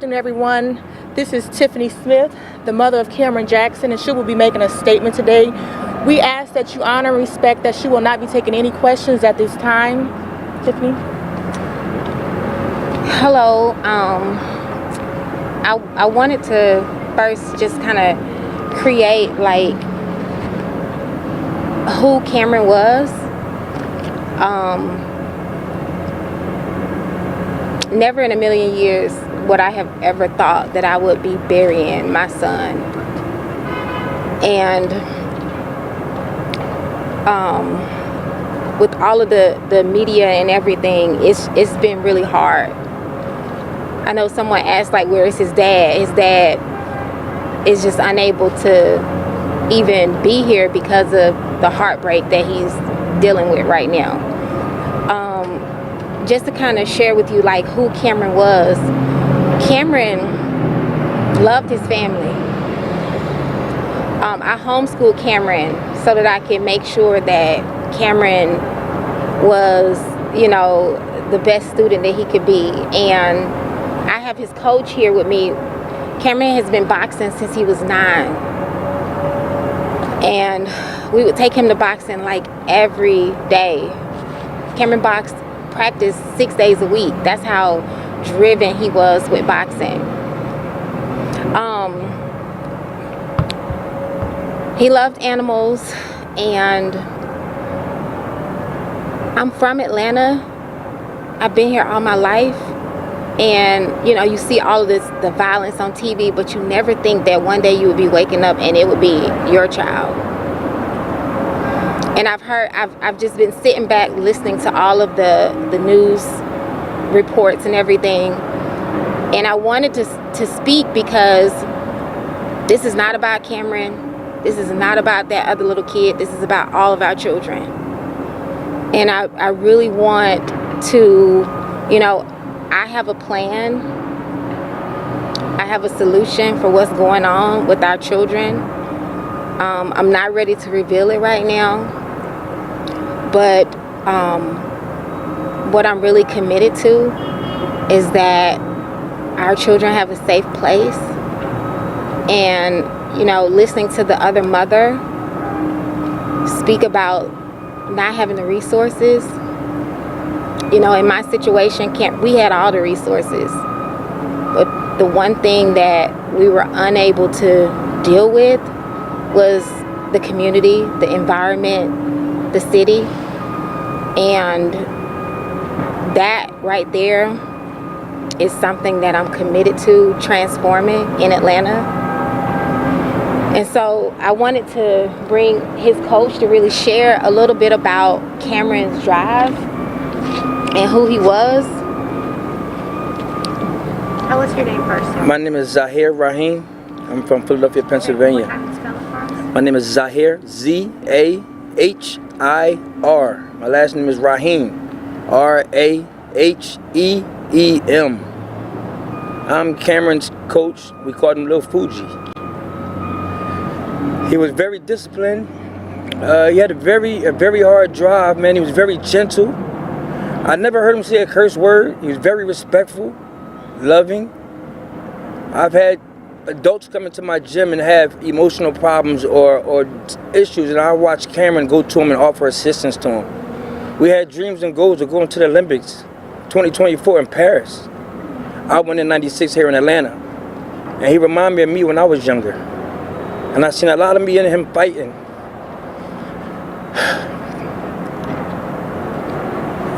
afternoon, everyone. This is Tiffany Smith, the mother of Cameron Jackson, and she will be making a statement today. We ask that you honor and respect that she will not be taking any questions at this time. Tiffany? Hello. I wanted to first just kind of create like who Cameron was. Never in a million years would I have ever thought that I would be burying my son. And with all of the media and everything, it's been really hard. I know someone asked, like, where is his dad? His dad is just unable to even be here because of the heartbreak that he's dealing with right now. Just to kind of share with you, like, who Cameron was. Cameron loved his family. I homeschooled Cameron so that I could make sure that Cameron was, you know, the best student that he could be. And I have his coach here with me. Cameron has been boxing since he was 9. And we would take him to boxing like every day. Cameron practiced 6 days a week. That's how driven he was with boxing. He loved animals, and I'm from Atlanta. I've been here all my life, and you know, you see all of the violence on TV, but you never think that one day you would be waking up and it would be your child. And I've just been sitting back listening to all of the news reports and everything, and I wanted to speak because this is not about Cameron. This is not about that other little kid. This is about all of our children. And I really want to, you know, I have a plan. I have a solution for what's going on with our children. I'm not ready to reveal it right now. But what I'm really committed to is that our children have a safe place. And, you know, listening to the other mother speak about not having the resources. You know, in my situation, we had all the resources. But the one thing that we were unable to deal with was the community, the environment, the city. And that right there is something that I'm committed to transforming in Atlanta. And so I wanted to bring his coach to really share a little bit about Cameron's drive and who he was. Tell us your name first, sir. My name is Zahir Rahim. I'm from Philadelphia, Pennsylvania. What time to spell it for us? My name is Zahir, Z-A-H-I-R. My last name is Rahim, R-A-H-E-E-M. I'm Cameron's coach. We called him Lil Fuji. He was very disciplined. He had a very hard drive, man. He was very gentle. I never heard him say a curse word. He was very respectful, loving. I've had adults come into my gym and have emotional problems or issues, and I watch Cameron go to him and offer assistance to him. We had dreams and goals of going to the Olympics 2024 in Paris. I went in '96 here in Atlanta, and he reminded me of me when I was younger. And I seen a lot of me and him fighting.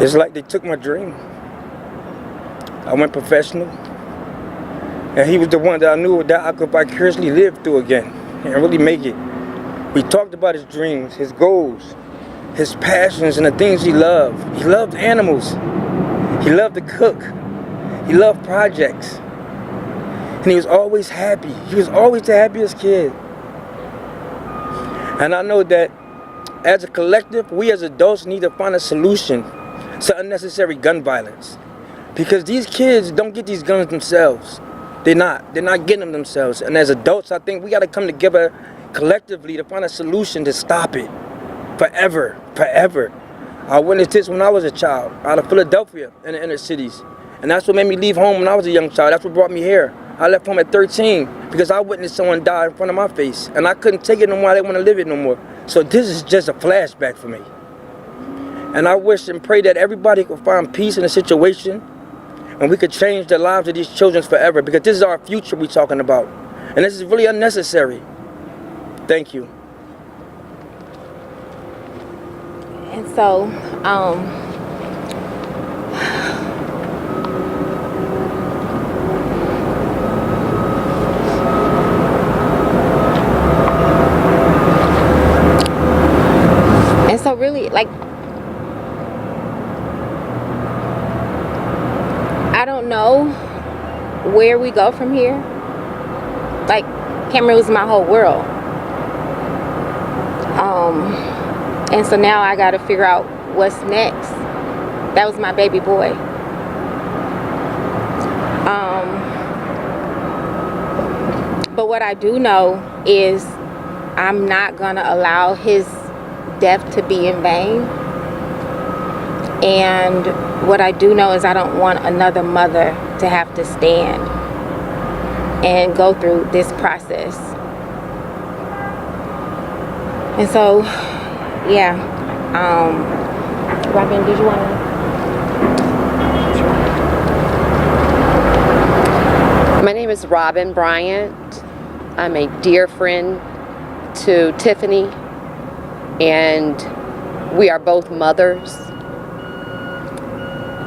It's like they took my dream. I went professional, and he was the one that I knew that I could vicariously live through again and really make it. We talked about his dreams, his goals, his passions, and the things he loved. He loved animals. He loved to cook. He loved projects. And he was always happy. He was always the happiest kid. And I know that as a collective, we as adults need to find a solution to unnecessary gun violence. Because these kids don't get these guns themselves. They're not getting them themselves. And as adults, I think we gotta come together collectively to find a solution to stop it. Forever. I witnessed this when I was a child, out of Philadelphia in the inner cities. And that's what made me leave home when I was a young child. That's what brought me here. I left home at 13 because I witnessed someone die in front of my face. And I couldn't take it no more. I didn't want to live it no more. So this is just a flashback for me. And I wish and pray that everybody could find peace in the situation and we could change the lives of these children forever, because this is our future we're talking about. And this is really unnecessary. Thank you. And so, really, like, I don't know where we go from here. Like, Cameron was my whole world. And so now I gotta figure out what's next. That was my baby boy. But what I do know is I'm not gonna allow his death to be in vain. And what I do know is I don't want another mother to have to stand and go through this process. And so, yeah. Robin, did you want to? My name is Robin Bryant. I'm a dear friend to Tiffany, and we are both mothers.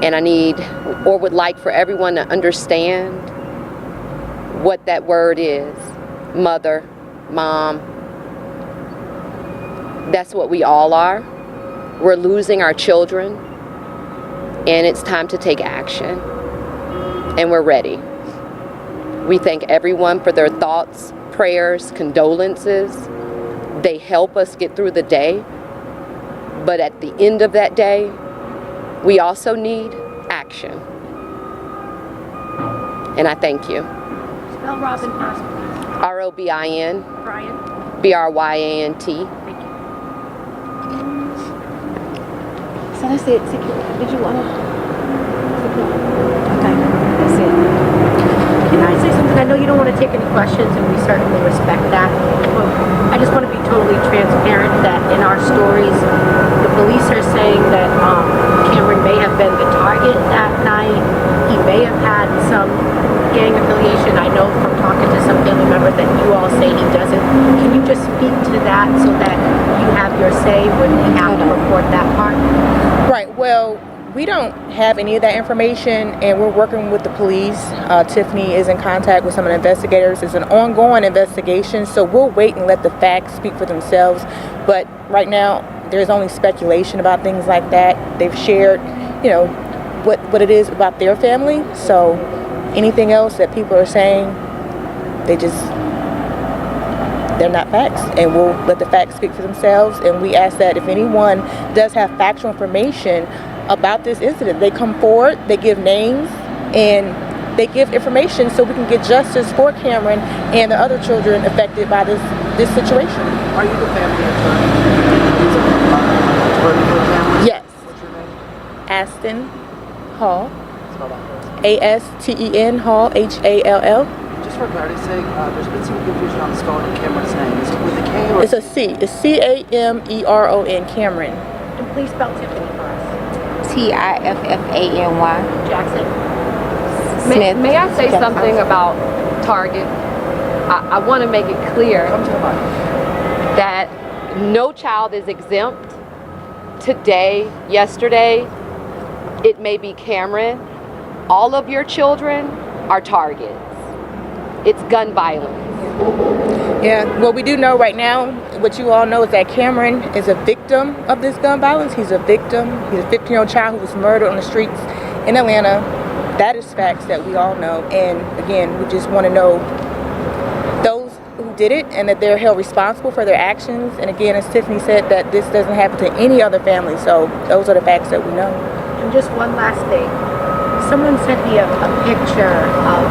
And I need, or would like, for everyone to understand what that word is. Mother, mom. That's what we all are. We're losing our children, and it's time to take action. And we're ready. We thank everyone for their thoughts, prayers, condolences. They help us get through the day. But at the end of that day, we also need action. And I thank you. Spell Robin first, please. R-O-B-I-N, Brian. B-R-Y-A-N-T. Thank you. So that's it. Did you want to? Okay, that's it. Can I say something? I know you don't want to take any questions, and we certainly respect that. But I just want to be totally transparent that in our stories, the police are saying that Cameron may have been the target that night. He may have had some gang affiliation. I know from talking to some family members that you all say he doesn't. Can you just speak to that so that you have your say when we have to report that part? Right. Well, we don't have any of that information, and we're working with the police. Tiffany is in contact with some of the investigators. It's an ongoing investigation, so we'll wait and let the facts speak for themselves. But right now, there's only speculation about things like that. They've shared, you know, what it is about their family. So anything else that people are saying, they're not facts, and we'll let the facts speak for themselves. And we ask that if anyone does have factual information about this incident, they come forward, they give names, and they give information so we can get justice for Cameron and the other children affected by this situation. Are you the family attorney? Attorney for the family? Yes. What's your name? Aston Hall. Spell that first. A-S-T-E-N Hall, H-A-L-L. Just for clarity's sake, there's been some confusion on the spelling of Cameron's name. Is it with a K or It's a C. It's C-A-M-E-R-O-N, Cameron. And please spell Tiffany for us. Tiffany Jackson. Smith. May I say something about Target? I want to make it clear Come to the mic. that no child is exempt. Today, yesterday, it may be Cameron. All of your children are targets. It's gun violence. Yeah, well, we do know right now, what you all know is that Cameron is a victim of this gun violence. He's a victim. He's a 15-year-old child who was murdered on the streets in Atlanta. That is facts that we all know. And again, we just want to know those who did it and that they're held responsible for their actions. And again, as Tiffany said, that this doesn't happen to any other family. So those are the facts that we know. And just one last thing. Someone sent me a picture of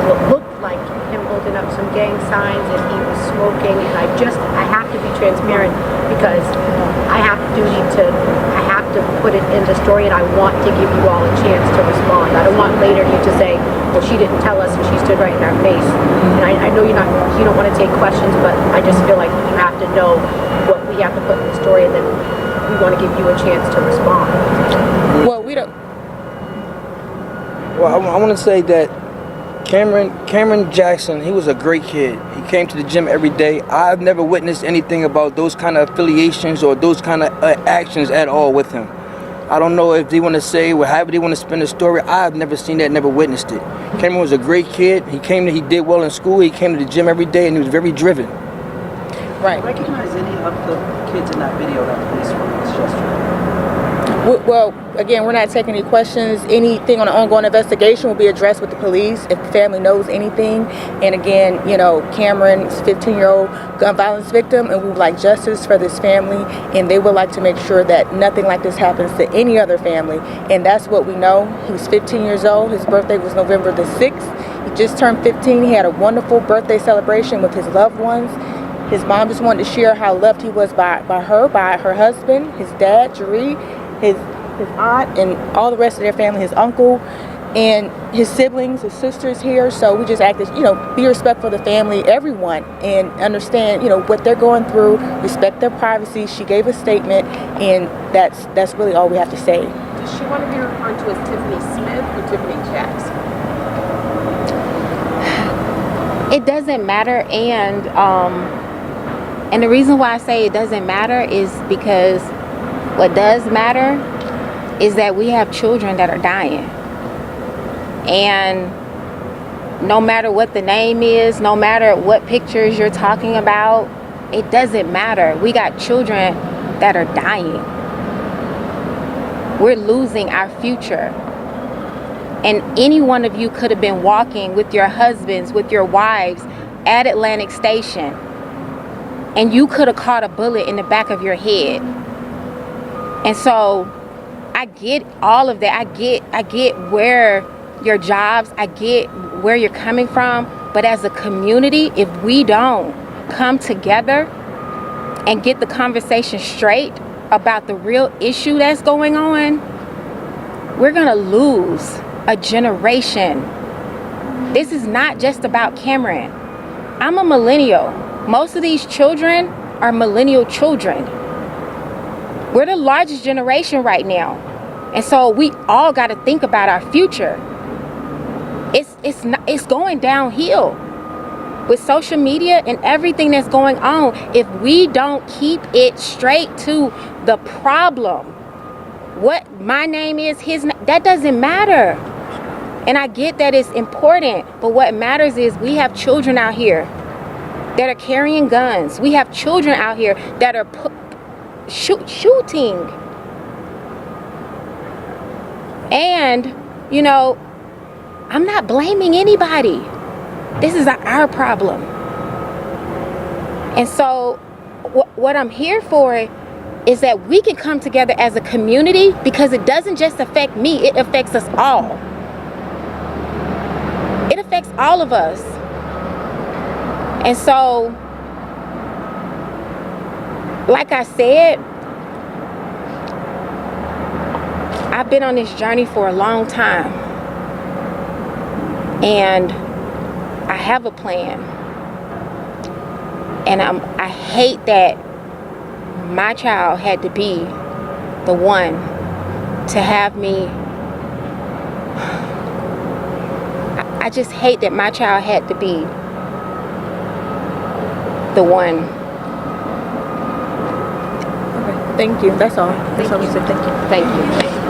what looked like him holding up some gang signs, and he was smoking. And I have to be transparent because I have to put it in the story, and I want to give you all a chance to respond. I don't want later you to say, well, she didn't tell us and she stood right in our face. And I know you don't want to take questions, but I just feel like you have to know what we have to put in the story, and then we want to give you a chance to respond. Well, we don't. Well, I want to say that Cameron Jackson, he was a great kid. He came to the gym every day. I've never witnessed anything about those kind of affiliations or those kind of actions at all with him. I don't know if they want to say or however they want to spin the story. I've never seen that, never witnessed it. Cameron was a great kid. He did well in school. He came to the gym every day, and he was very driven. Right. Recognize any of the kids in that video that police released yesterday? Well, again, we're not taking any questions. Anything on an ongoing investigation will be addressed with the police if the family knows anything. And again, Cameron is a 15-year-old gun violence victim, and we would like justice for this family, and they would like to make sure that nothing like this happens to any other family. And that's what we know. He's 15 years old. His birthday was November the 6th. He just turned 15. He had a wonderful birthday celebration with his loved ones. His mom just wanted to share how loved he was by her husband, his dad, Jaree, his aunt, and all the rest of their family, his uncle, and his siblings, his sisters here. So we just ask that, be respectful of the family, everyone, and understand, what they're going through, respect their privacy. She gave a statement, and that's really all we have to say. Does she want to be referred to as Tiffany Smith or Tiffany Jackson? It doesn't matter, and the reason why I say it doesn't matter is because what does matter is that we have children that are dying. And no matter what the name is, no matter what pictures you're talking about, it doesn't matter. We got children that are dying. We're losing our future. And any one of you could have been walking with your husbands, with your wives at Atlantic Station, and you could have caught a bullet in the back of your head. And so I get all of that. I get where your jobs, I get where you're coming from. But as a community, if we don't come together and get the conversation straight about the real issue that's going on, we're gonna lose a generation. This is not just about Cameron. I'm a millennial. Most of these children are millennial children. We're the largest generation right now. And so we all got to think about our future. It's going downhill with social media and everything that's going on. If we don't keep it straight to the problem, what my name is, that doesn't matter. And I get that it's important, but what matters is we have children out here that are carrying guns. We have children out here that are shooting. And, I'm not blaming anybody. This is our problem. And so what I'm here for is that we can come together as a community, because it doesn't just affect me, it affects us all. It affects all of us. And so, like I said, I've been on this journey for a long time. And I have a plan. And I hate that my child had to be the one to have me. I just hate that my child had to be the one. Okay, thank you. That's all. That's all we said. Thank you. Thank you.